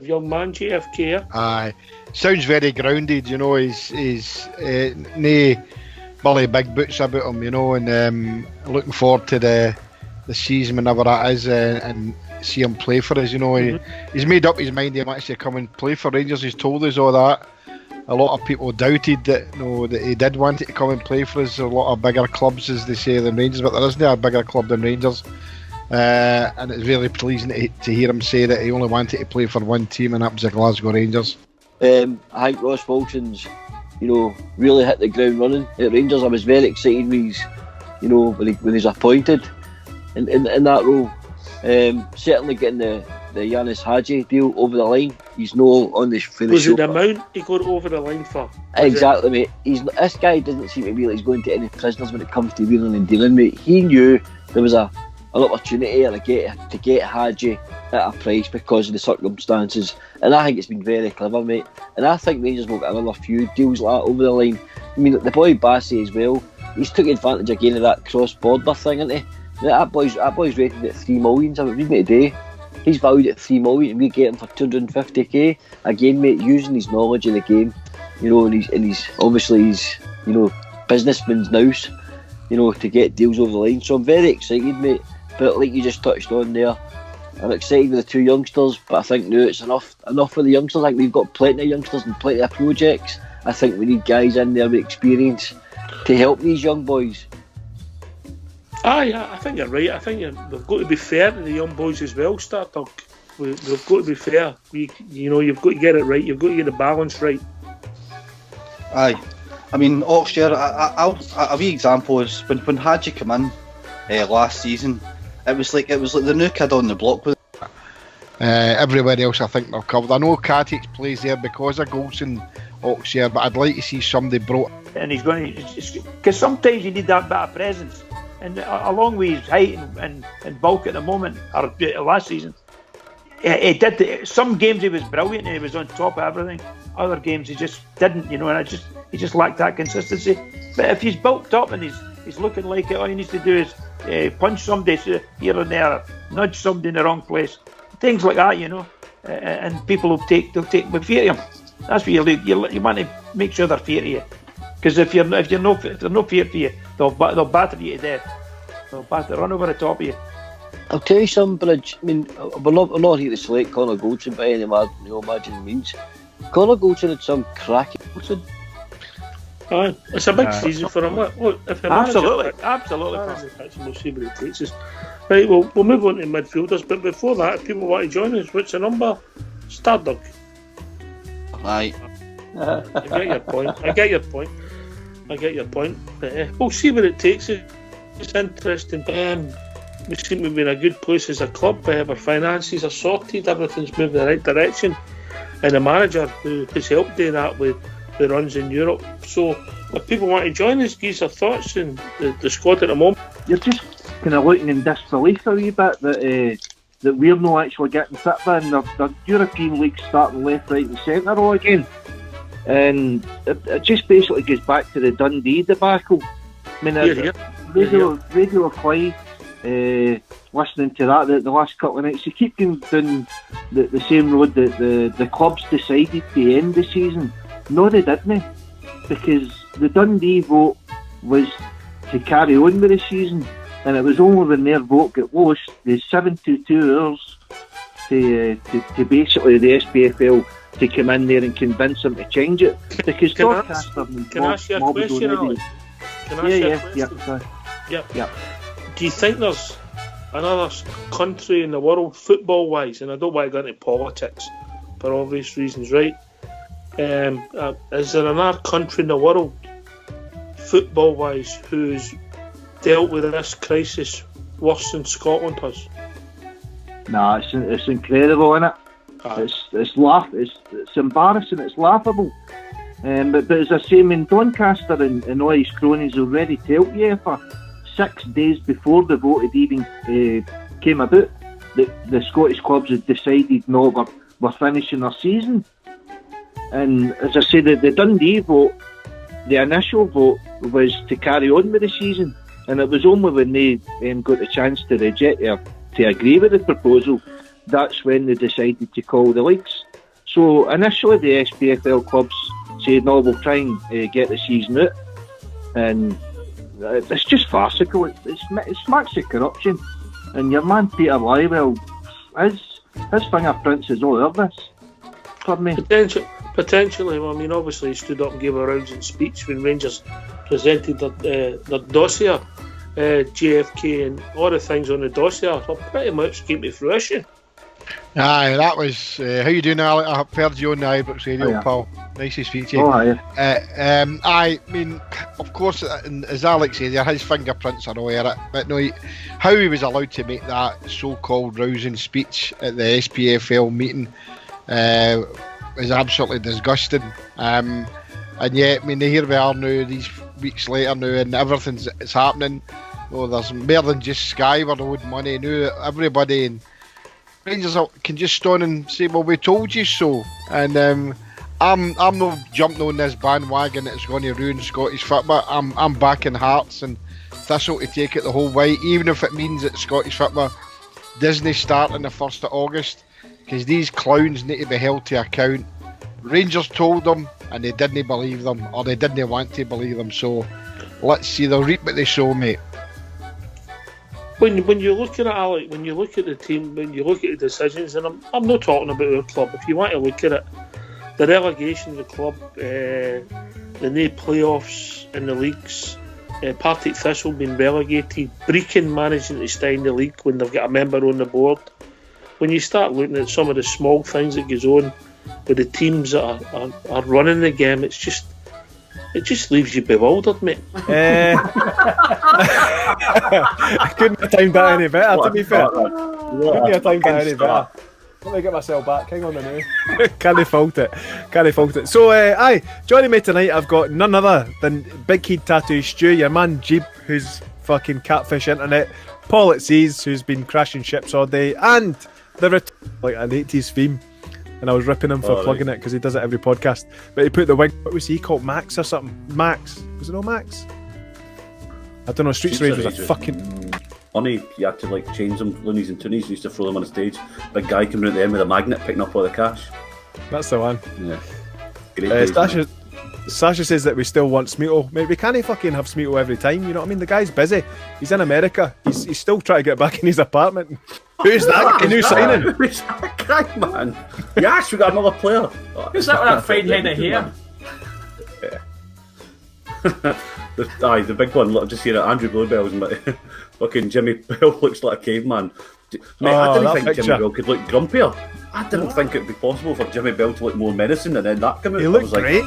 young man, JFK. Aye, sounds very grounded. He's nae Billy Big Boots about him. And looking forward to the season whenever that is, and see him play for us. He's made up his mind he wants to come and play for Rangers. He's told us all that. A lot of people doubted that he did want to come and play for us. A lot of bigger clubs, as they say, than Rangers, but there isn't a bigger club than Rangers. And it's really pleasing to hear him say that he only wanted to play for one team, and that was the Glasgow Rangers. I think Ross Wilson's, really hit the ground running at Rangers. I was very excited when he's appointed in that role. Certainly getting the Yanis Hadji deal over the line. He's no on the for the Was show. it the amount he got over the line for? Exactly, mate. This guy doesn't seem to be like he's going to any prisoners when it comes to wheeling and dealing, mate. He knew there was an opportunity to get Hadji at a price because of the circumstances, and I think it's been very clever, mate. And I think Rangers will get another few deals like that over the line. I mean, the boy Bassey as well. He's took advantage again of that cross-border thing, isn't he? That boy's rated at 3 million. I was reading it today. He's valued at 3 million, and we get him for 250k. Again, mate, using his knowledge of the game, and he's obviously businessman's nous, to get deals over the line. So I'm very excited, mate. But like you just touched on there, I'm excited with the two youngsters, but I think now it's enough for the youngsters. I think we've got plenty of youngsters and plenty of projects. I think we need guys in there with experience to help these young boys. Aye, I think you're right. I think we've got to be fair to the young boys as well, Startup. We've got to be fair. You've got to get it right. You've got to get the balance right. Aye. I mean, Oxford, a wee example is when Hadji came in last season, it was like the new kid on the block. Everywhere else, I think they're covered. I know Katic plays there because of Goldson, Oxford, but I'd like to see somebody brought. And he's going to, because sometimes you need that bit of presence. And along with his height and bulk at the moment, or last season, he did. Some games he was brilliant and he was on top of everything. Other games he just didn't, and he just lacked that consistency. But if he's bulked up and he's looking like it, all he needs to do is punch somebody here and there, nudge somebody in the wrong place, things like that, and people will take with fear to him. That's what you want to make sure they're fair to you. Because if they're no fair for you, they'll batter you to death. They'll run over the top of you. I'll tell you something, Bridge. I mean, we're not here to select Connor Goldson by any imagined means. Connor Goldson had some cracking. Aye, it's a big season for him. Look, if Absolutely. We'll see where it takes us. Right, we'll move on to midfielders, but before that, if people want to join us, what's the number? Stardog. Aye. I get your point. But we'll see where it takes us. It's interesting. We seem to be in a good place as a club. Our finances are sorted. Everything's moving in the right direction. And the manager who has helped doing that with the runs in Europe. So if people want to join us, give us their thoughts on the squad at the moment. You're just kind of looking in disbelief a wee bit that we're not actually getting fit in. The European League starting left, right and centre all again. And it just basically goes back to the Dundee debacle. I mean, Radio Clyde, listening to that the last couple of nights, you keep going down the same road that the clubs decided to end the season. No, they didn't, because the Dundee vote was to carry on with the season, and it was only when their vote got lost, the 72 hours to basically the SPFL to come in there and convince them to change it, because Can I ask you a question, Alex? Yeah. Do you think there's another country in the world, football-wise, and I don't want to go into politics for obvious reasons, right? Is there another country in the world, football-wise, who's dealt with this crisis worse than Scotland has? Nah, it's incredible, isn't it? It's embarrassing. It's laughable. But as I say, I mean, Doncaster and all his cronies already told you for 6 days before the vote had even came about that the Scottish clubs had decided no, we're finishing our season. And as I say, the Dundee vote, the initial vote was to carry on with the season, and it was only when they got the chance to reject or to agree with the proposal, that's when they decided to call the leagues. So initially the SPFL clubs said, no, we'll try and get the season out. And it's just farcical. It's massive corruption. And your man Peter Liewell, his fingerprints is all over this. Club mate. Potentially, well, I mean, obviously he stood up and gave a rousing speech when Rangers presented their dossier, JFK and all the things on the dossier. So pretty much came to fruition. Aye, that was how you doing, Alec? I've heard you on the Ibrox radio, yeah. pal. Nice to speak to you. Oh, yeah. I mean, of course, as Alex said, his fingerprints are all over it. But no, how he was allowed to make that so-called rousing speech at the SPFL meeting is absolutely disgusting. And yet, I mean, here we are now, these weeks later now, and everything's happening. Oh, there's more than just Sky were owed money now. Everybody in Rangers can just stand and say, well, we told you so. And I'm not jumping on this bandwagon that's going to ruin Scottish football. I'm backing Hearts and Thistle to take it the whole way, even if it means that Scottish football Disney start on the 1st of August, because these clowns need to be held to account. Rangers told them and they didn't believe them, or they didn't want to believe them, so let's see, they'll reap what they sow, mate. When you look at it, Alec, when you look at the team, when you look at the decisions, and I'm not talking about our club, if you want to look at it, the relegation of the club, the no playoffs in the leagues, Partick Thistle being relegated, Brecon managing to stay in the league when they've got a member on the board. When you start looking at some of the small things that goes on with the teams that are running the game, it just leaves you bewildered, mate. I couldn't have timed that any better, to be fair. Couldn't have timed that any better. Let me get myself back. Hang on a minute. Can't fault it. So, joining me tonight, I've got none other than Big Head Tattoo Stu, your man Jeeb, who's fucking catfish internet, Paul at Seas, who's been crashing ships all day, and like an 80s theme. And I was ripping him for plugging it because he does it every podcast. But he put the wig, what was he called? Max or something? Max. Was it no Max? I don't know. Streets Rage was a fucking... Funny, you had to like change them, loonies and toonies, used to throw them on the stage. Big guy coming at the end with a magnet picking up all the cash. That's the one. Yeah. Great days, Sasha says that we still want Smeato. Mate, we can't fucking have Smeato every time, you know what I mean? The guy's busy. He's in America. He's still trying to get back in his apartment. Who's that? Who's signing? Who's that guy, man? Yes, we got another player. Who's that with that fine head of hair? Yeah. The big one, I've just seen it, Andrew Bluebell's and fucking Jimmy Bell looks like a caveman. Mate, I didn't think picture. Jimmy Bell could look grumpier. I didn't think it would be possible for Jimmy Bell to look more menacing, and then that came out. He looked great.